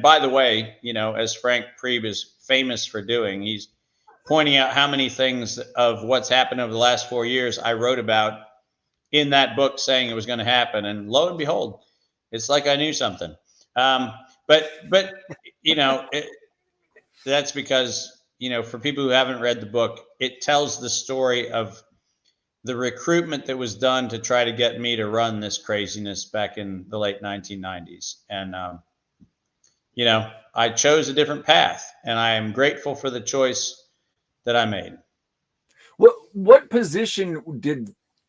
By the way, as Frank Prebe is famous for doing, he's pointing out how many things of what's happened over the last 4 years I wrote about in that book saying it was going to happen. And lo and behold, it's like I knew something. But that's because, for people who haven't read the book, it tells the story of the recruitment that was done to try to get me to run this craziness back in the late 1990s. And, I chose a different path, and I am grateful for the choice that I made. What position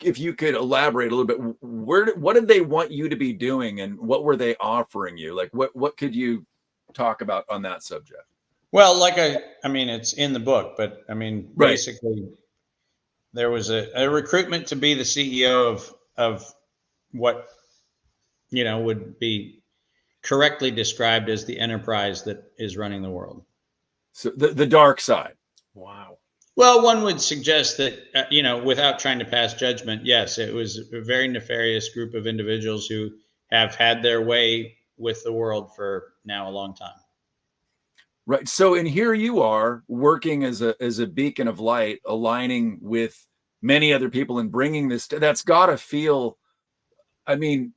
if you could elaborate a little bit, what did they want you to be doing, and what were they offering you? Like, what could you talk about on that subject? Well, I mean, it's in the book, but I mean, basically, there was a recruitment to be the CEO of what, would be correctly described as the enterprise that is running the world. So the dark side. Wow. Well, one would suggest that, without trying to pass judgment, yes, it was a very nefarious group of individuals who have had their way with the world for now a long time. Right. So, and here you are working as a beacon of light, aligning with many other people and bringing this. That's got to feel, I mean,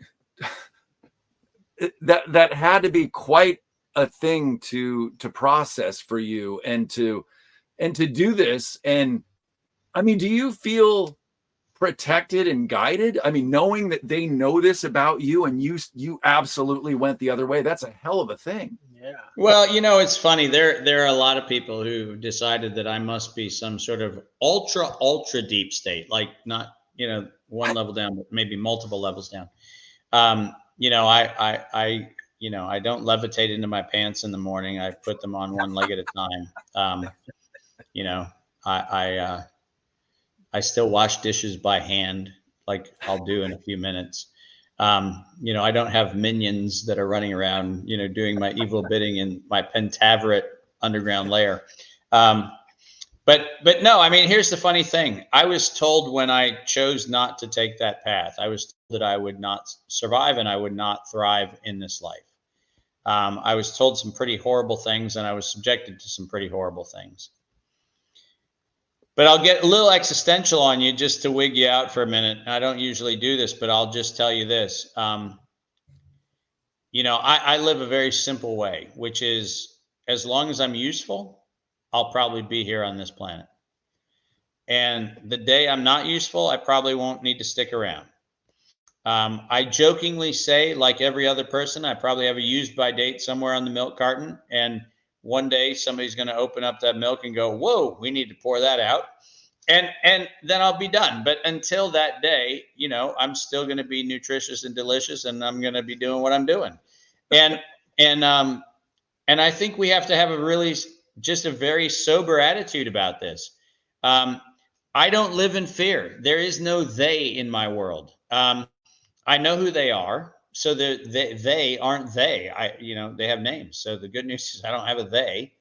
that had to be quite a thing to process for you and to do this. And I mean, do you feel protected and guided? I mean, knowing that they know this about you and you absolutely went the other way, that's a hell of a thing. Yeah. Well, it's funny. There are a lot of people who decided that I must be some sort of ultra deep state, like not, one level down, but maybe multiple levels down. I don't levitate into my pants in the morning. I put them on one leg at a time. I still wash dishes by hand, like I'll do in a few minutes. I don't have minions that are running around, doing my evil bidding in my Pentaveret underground lair. But no, I mean, here's the funny thing. I was told when I chose not to take that path, I was told that I would not survive and I would not thrive in this life. I was told some pretty horrible things, and I was subjected to some pretty horrible things. But I'll get a little existential on you just to wig you out for a minute. I don't usually do this, but I'll just tell you this. I live a very simple way, which is as long as I'm useful, I'll probably be here on this planet. And the day I'm not useful, I probably won't need to stick around. I jokingly say, like every other person, I probably have a used by date somewhere on the milk carton. And one day somebody's going to open up that milk and go, whoa, we need to pour that out. And then I'll be done. But until that day, I'm still going to be nutritious and delicious, and I'm going to be doing what I'm doing. And I think we have to have just a very sober attitude about this. I don't live in fear. There is no they in my world. I know who they are. So they aren't they. They have names. So the good news is I don't have a they.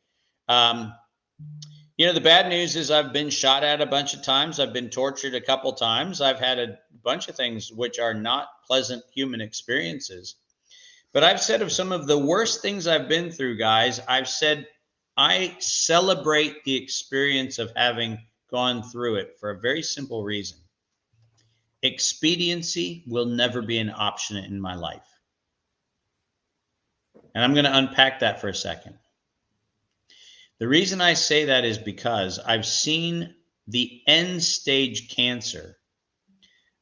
The bad news is I've been shot at a bunch of times. I've been tortured a couple times. I've had a bunch of things which are not pleasant human experiences. But I've said of some of the worst things I've been through, guys, I've said I celebrate the experience of having gone through it for a very simple reason. Expediency will never be an option in my life. And I'm going to unpack that for a second. The reason I say that is because I've seen the end stage cancer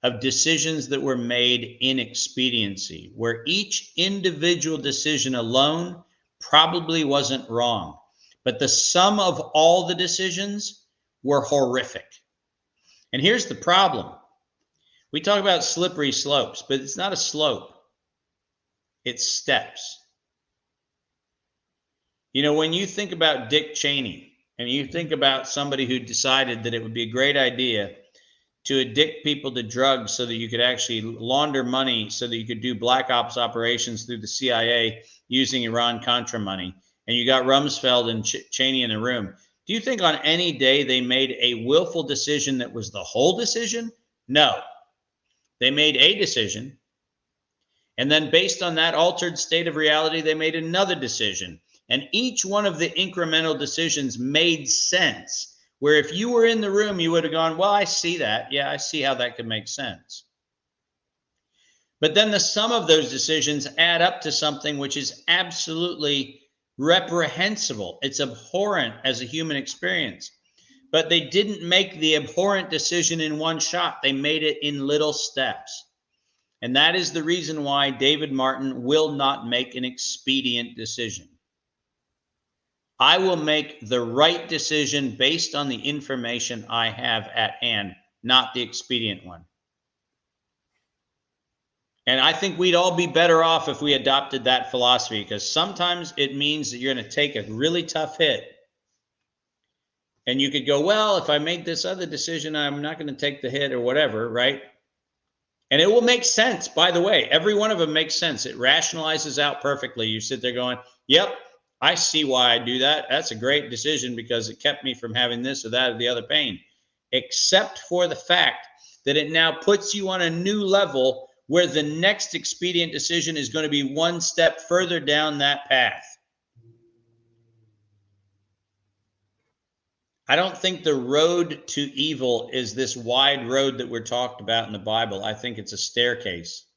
of decisions that were made in expediency, where each individual decision alone probably wasn't wrong, but the sum of all the decisions were horrific. And here's the problem. We talk about slippery slopes, but it's not a slope. It's steps. When you think about Dick Cheney and you think about somebody who decided that it would be a great idea to addict people to drugs so that you could actually launder money so that you could do black ops operations through the CIA using Iran-Contra money, and you got Rumsfeld and Cheney in the room, do you think on any day they made a willful decision that was the whole decision? No. They made a decision, And then based on that altered state of reality, they made another decision. And each one of the incremental decisions made sense. Where if you were in the room, you would have gone, well, I see that. Yeah, I see how that could make sense. But then the sum of those decisions add up to something which is absolutely reprehensible. It's abhorrent as a human experience. But they didn't make the abhorrent decision in one shot. They made it in little steps. And that is the reason why David Martin will not make an expedient decision. I will make the right decision based on the information I have at hand, not the expedient one. And I think we'd all be better off if we adopted that philosophy, because sometimes it means that you're going to take a really tough hit. And you could go, well, if I make this other decision, I'm not going to take the hit or whatever, right? And it will make sense, by the way. Every one of them makes sense. It rationalizes out perfectly. You sit there going, yep, I see why I do that. That's a great decision because it kept me from having this or that or the other pain. Except for the fact that it now puts you on a new level where the next expedient decision is going to be one step further down that path. I don't think the road to evil is this wide road that we're talked about in the Bible. I think it's a staircase.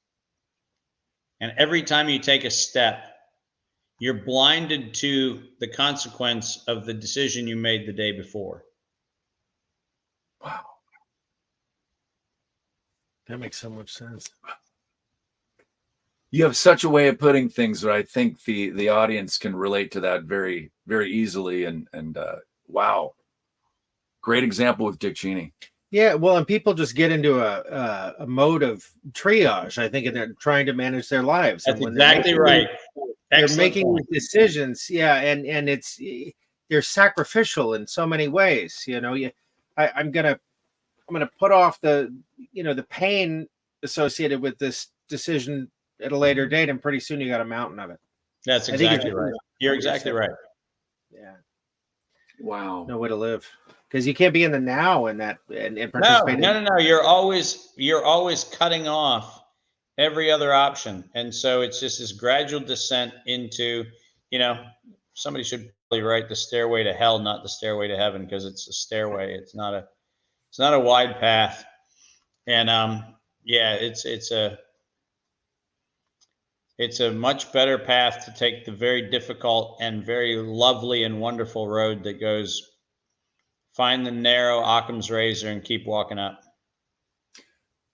And every time you take a step, you're blinded to the consequence of the decision you made the day before. Wow. That makes so much sense. You have such a way of putting things that I think the audience can relate to that very, very easily. And wow. Great example with Dick Cheney. Yeah, well, and people just get into a mode of triage, I think, and they're trying to manage their lives. That's and when exactly right. They're making decisions, yeah, and it's they're sacrificial in so many ways. You know, I'm gonna put off the pain associated with this decision at a later date, and pretty soon you got a mountain of it. That's exactly right. You're exactly right. Yeah. Wow. No way to live. Because you can't be in the now and participate. No. You're always cutting off every other option, and so it's just this gradual descent into, somebody should probably write the stairway to hell, not the stairway to heaven, because it's a stairway. It's not a wide path, and it's a much better path to take the very difficult and very lovely and wonderful road that goes. Find the narrow Occam's razor and keep walking up.